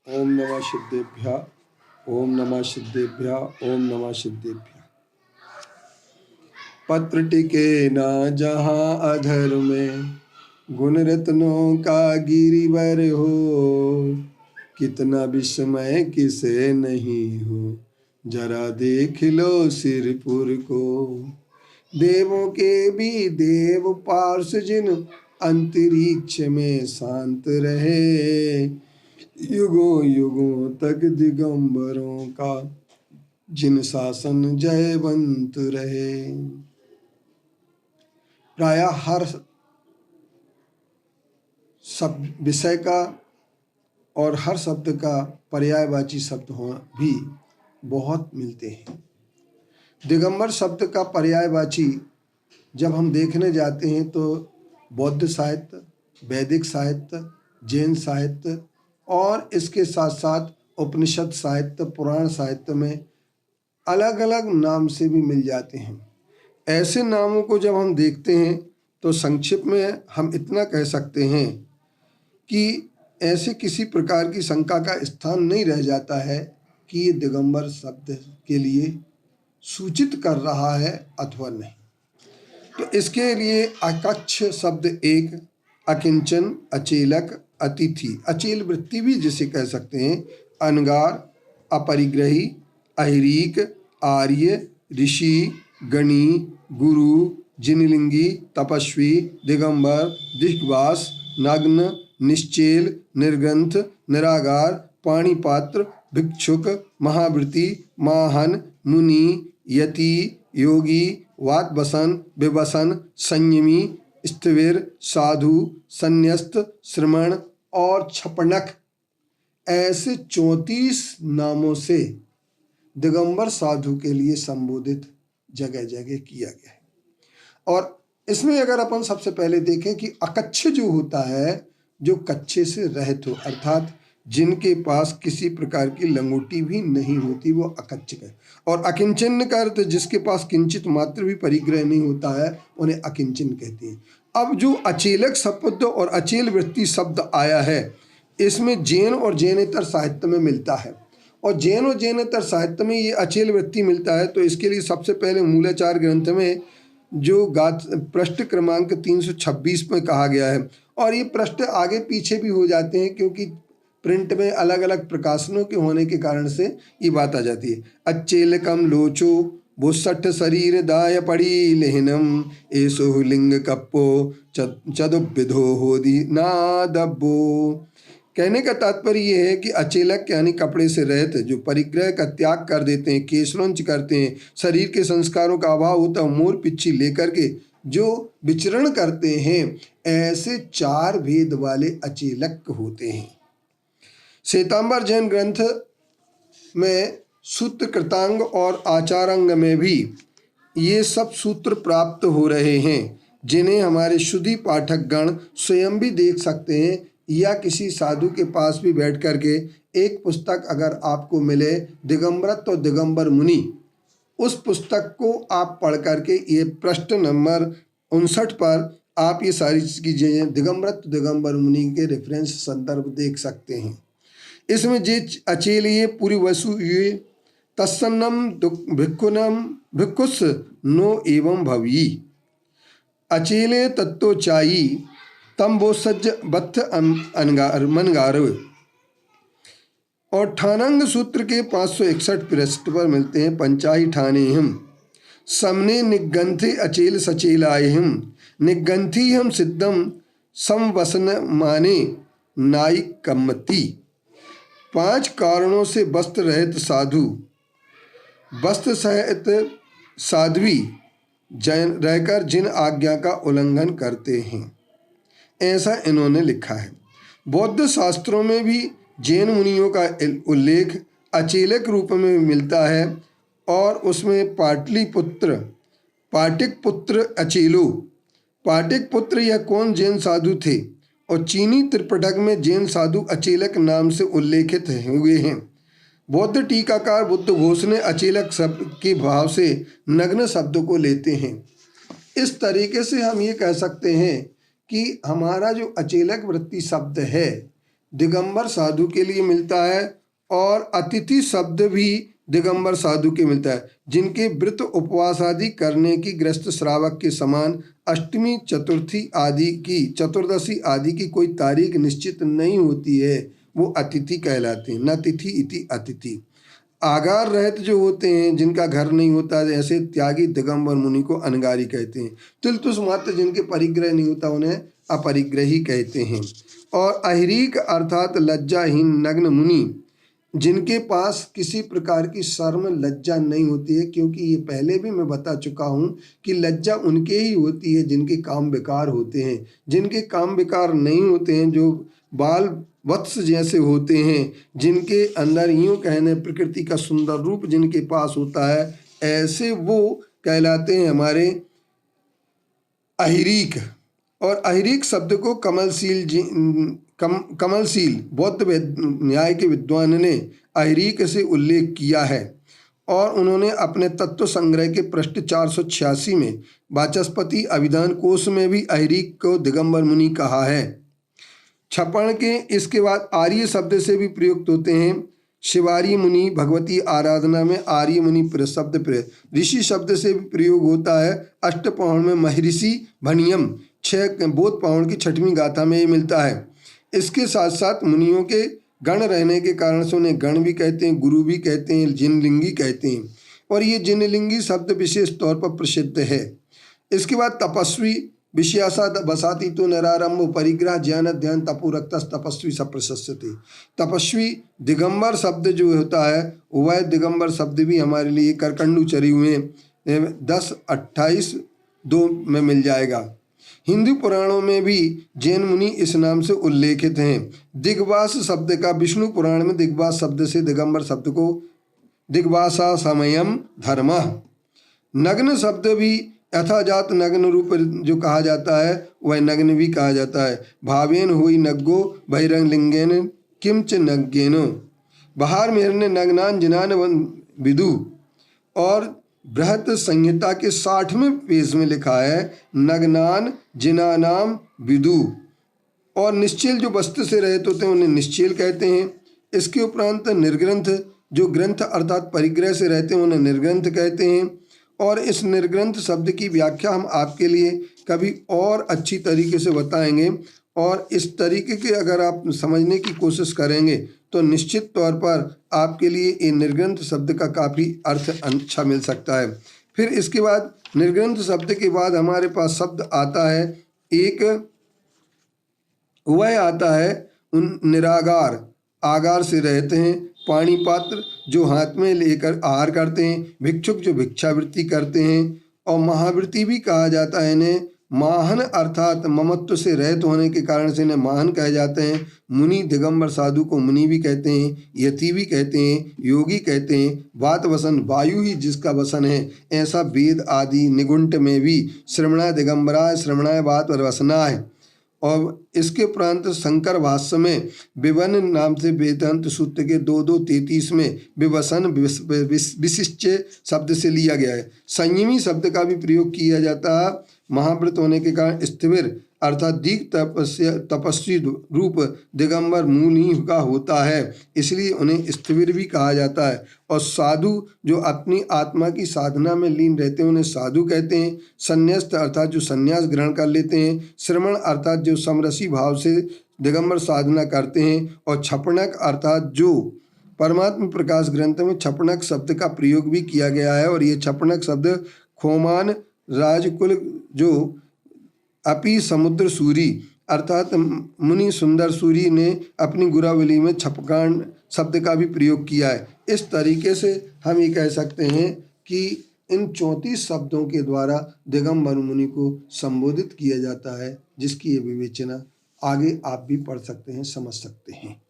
ओम नमः सिद्धेभ्यः ओम नमः सिद्धेभ्यः ओम नमः सिद्धेभ्यः। पत्र टिके न जहाँ अधर में, गुण रत्नों का गिरिवर हो। कितना विस्मय किसे नहीं हो, जरा देख लो सिरपुर को। देवों के भी देव पार्ष जिन, अंतरिक्ष में शांत रहे। युगों युगों तक दिगंबरों का, जिन शासन जयवंत रहे। प्रायः हर शब्द विषय का और हर शब्द का पर्यायवाची शब्द भी बहुत मिलते हैं। दिगंबर शब्द का पर्यायवाची जब हम देखने जाते हैं तो बौद्ध साहित्य, वैदिक साहित्य, जैन साहित्य और इसके साथ साथ उपनिषद साहित्य, पुराण साहित्य में अलग अलग नाम से भी मिल जाते हैं। ऐसे नामों को जब हम देखते हैं तो संक्षिप्त में हम इतना कह सकते हैं कि ऐसे किसी प्रकार की शंका का स्थान नहीं रह जाता है कि ये दिगंबर शब्द के लिए सूचित कर रहा है अथवा नहीं। तो इसके लिए अकच्छ शब्द एक, अकिंचन, अचेलक, अतिथि, अचेल वृत्ति भी जिसे कह सकते हैं, अनगार, अपरिग्रही, अहिरीक, आर्य, ऋषि, गणी, गुरु, जिनलिंगी, तपस्वी, दिगंबर, दिग्वास, नग्न, निश्चेल, निर्ग्रंथ, निरागार, पाणिपात्र, भिक्षुक, महावृति, माहन, मुनि, यति, योगी, वातवसन, विवसन, संयमी, स्थिविर, साधु, संन्यस्त, श्रमण और छपनक, ऐसे 34 नामों से दिगंबर साधु के लिए संबोधित जगह जगह किया गया है। और इसमें अगर अपन सबसे पहले देखें कि अकच्छ जो होता है, जो कच्चे से रहित हो, अर्थात जिनके पास किसी प्रकार की लंगोटी भी नहीं होती, वो अकच्छ है। और अकिंचन का अर्थ जिसके पास किंचित मात्र भी परिग्रह नहीं होता है, उन्हें अकिंचन कहते हैं। अब जो अचेलक शब्द और अचेल वृत्ति शब्द आया है, इसमें जैन और जैनेतर साहित्य में मिलता है। और जैन और जैनेतर साहित्य में ये अचेल वृत्ति मिलता है। तो इसके लिए सबसे पहले मूलाचार ग्रंथ में जो पृष्ठ क्रमांक 326 में कहा गया है, और ये पृष्ठ आगे पीछे भी हो जाते हैं क्योंकि प्रिंट में अलग अलग प्रकाशनों के होने के कारण से ये बात आ जाती है। अच्चेलकम लोचो बुसठ शरीर दाय पड़ी लेहनम, एसो लिंग कप्पो चदुविधो होदी नादब्बो। कहने का तात्पर्य ये है कि अचेलक यानी कपड़े से रहित, जो परिग्रह का त्याग कर देते हैं, केशलंच करते हैं, शरीर के संस्कारों का अभाव होता है, मोर पिच्छी लेकर के जो विचरण करते हैं, ऐसे 4 भेद वाले अचेलक होते हैं। श्वेतांबर जैन ग्रंथ में सूत्र कृतांग और आचारांग में भी ये सब सूत्र प्राप्त हो रहे हैं, जिन्हें हमारे शुद्धि पाठक गण स्वयं भी देख सकते हैं, या किसी साधु के पास भी बैठ करके एक पुस्तक अगर आपको मिले, दिगंबरत्व और दिगंबर मुनि, उस पुस्तक को आप पढ़ करके ये पृष्ठ नंबर 59 पर आप ये सारी चीजें दिगंबरत्व दिगंबर मुनि के रेफरेंस संदर्भ देख सकते हैं। इसमें जे अचेल ये पूरी वसु ये तत्सन्नम भिक्खुनम भिक्खुस नो एवं भवी, अचेले तत्तो चाई तम वो सज्ज बत्थ अनगार मनगार। और ठानंग सूत्र के 561 पृष्ठ पर मिलते हैं। पंचाही ठाने हम समने निगंथे अचेल सचेल आए हम, निगंथी हम सिद्धम समवसन माने नाई कम्मति। 5 कारणों से वस्त्र रहित साधु, वस्त्र सहित साध्वी रहकर जिन आज्ञा का उल्लंघन करते हैं, ऐसा इन्होंने लिखा है। बौद्ध शास्त्रों में भी जैन मुनियों का उल्लेख अचेलक रूप में मिलता है, और उसमें पाटलिपुत्र, पाटिक पुत्र अचेलो, पाटिक पुत्र यह कौन जैन साधु थे, और चीनी त्रिपिटक में जैन साधु अचेलक नाम से उल्लेखित हुए हैं। बौद्ध टीकाकार बुद्ध घोष ने अचेलक शब्द के भाव से नग्न शब्द को लेते हैं। इस तरीके से हम ये कह सकते हैं कि हमारा जो अचेलक वृत्ति शब्द है, दिगंबर साधु के लिए मिलता है और अतिथि शब्द भी दिगंबर साधु के मिलता है, जिनके व्रत उपवास आदि करने की ग्रस्त श्रावक के समान अष्टमी चतुर्थी आदि की चतुर्दशी आदि की कोई तारीख निश्चित नहीं होती है, वो अतिथि कहलाते हैं। न तिथि इति अतिथि। आगार रहित जो होते हैं, जिनका घर नहीं होता, जैसे त्यागी दिगंबर मुनि को अनगारी कहते हैं। तुलतुष मात्र जिनके परिग्रह नहीं होता उन्हें अपरिग्रही कहते हैं। और अहिरीक अर्थात लज्जाहीन नग्न मुनि, जिनके पास किसी प्रकार की शर्म लज्जा नहीं होती है, क्योंकि ये पहले भी मैं बता चुका हूँ कि लज्जा उनके ही होती है जिनके काम विकार होते हैं। जिनके काम विकार नहीं होते हैं, जो बाल वत्स जैसे होते हैं, जिनके अंदर यूँ कहने प्रकृति का सुंदर रूप जिनके पास होता है, ऐसे वो कहलाते हैं हमारे अहिरीक। और अहिरीक शब्द को कमलशील बौद्ध न्याय के विद्वान ने अहिरीक से उल्लेख किया है और उन्होंने अपने तत्व संग्रह के पृष्ठ 486 में वाचस्पति अभिधान कोश में भी अहिरीक को दिगंबर मुनि कहा है। छपण के इसके बाद आर्य शब्द से भी प्रयुक्त होते हैं। शिवारी मुनि भगवती आराधना में आर्य मुनि शब्द प्रयोग। ऋषि शब्द से भी प्रयोग होता है। अष्टपौण में महर्षि भनियम 6 बोध पौण की 6वीं गाथा में ये मिलता है। इसके साथ साथ मुनियों के गण रहने के कारण से उन्हें गण भी कहते हैं, गुरु भी कहते हैं, जिनलिंगी कहते हैं। और ये जिनलिंगी शब्द विशेष तौर पर प्रसिद्ध है। इसके बाद तपस्वी विषयासा बसाती तो निरारंभ परिग्रह ज्ञान ध्यान तपोरक्तस तपस्वी सप्रशस्यते। तपस्वी दिगंबर शब्द जो होता है, वह दिगंबर शब्द भी हमारे लिए करकंडू चरी हुए 10-28-2 में मिल जाएगा। हिंदू पुराणों में भी जैन मुनि इस नाम से उल्लेखित हैं। दिग्वास शब्द का विष्णु पुराण में दिग्वास शब्द से दिगंबर शब्द को दिग्वासा समयम धर्म। नग्न शब्द भी यथाजात नग्न रूप जो कहा जाता है, वह नग्न भी कहा जाता है। भावेन हुई नग्गो बहिरंग लिंगेन किंच नग्गेनो। बहार मेहरने नग्नान जिनान विदु। और बृहत संहिता के 60वें पेज में लिखा है नग्नान जिनानाम विदु। और निश्चल जो वस्त्र से रहित होते हैं उन्हें निश्चल कहते हैं। इसके उपरांत निर्ग्रंथ जो ग्रंथ अर्थात परिग्रह से रहते हैं उन्हें निर्ग्रंथ कहते हैं। और इस निर्ग्रंथ शब्द की व्याख्या हम आपके लिए कभी और अच्छी तरीके से बताएंगे। और इस तरीके के अगर आप समझने की कोशिश करेंगे तो निश्चित तौर पर आपके लिए ये निर्ग्रंथ शब्द का काफ़ी अर्थ अच्छा मिल सकता है। फिर इसके बाद निर्ग्रंथ शब्द के बाद हमारे पास शब्द आता है एक, वह आता है उन निरागार, आगार से रहते हैं। पानी पात्र जो हाथ में लेकर आहार करते हैं। भिक्षुक जो भिक्षावृत्ति करते हैं। और महावृत्ति भी कहा जाता है इन्हें। माहन अर्थात ममत्व से रहित होने के कारण से इन्हें माहन कहे जाते हैं। मुनि दिगंबर साधु को मुनि भी कहते हैं, यति भी कहते हैं, योगी कहते हैं। वात वसन वायु ही जिसका वसन है, ऐसा वेद आदि निगुंट में भी श्रवणाय दिगंबराय श्रवणाय वात वसनाय। और इसके उपरांत शंकर भाष्य में विवन नाम से वेदांत सूत्र के 2-2-33 में विवसन विशिष्ट शब्द से लिया गया है। संयमी शब्द का भी प्रयोग किया जाता है। महाव्रत होने के कारण स्थिविर अर्थात दीक तपस्वी रूप दिगंबर मुनि का होता है, इसलिए उन्हें स्थिविर भी कहा जाता है। और साधु जो अपनी आत्मा की साधना में लीन रहते हैं उन्हें साधु कहते हैं। संन्यास्त अर्थात जो संन्यास ग्रहण कर लेते हैं। श्रमण अर्थात जो समरसी भाव से दिगंबर साधना करते हैं। और छपणक अर्थात जो परमात्म प्रकाश ग्रंथ में छपणक शब्द का प्रयोग भी किया गया है। और ये छपणक शब्द खोमान राजकुल जो अपि समुद्र सूरी अर्थात मुनि सुंदर सूरी ने अपनी गुरावली में छपकांड शब्द का भी प्रयोग किया है। इस तरीके से हम ये कह सकते हैं कि इन 34 शब्दों के द्वारा दिगंबर मुनि को संबोधित किया जाता है, जिसकी ये विवेचना आगे आप भी पढ़ सकते हैं, समझ सकते हैं।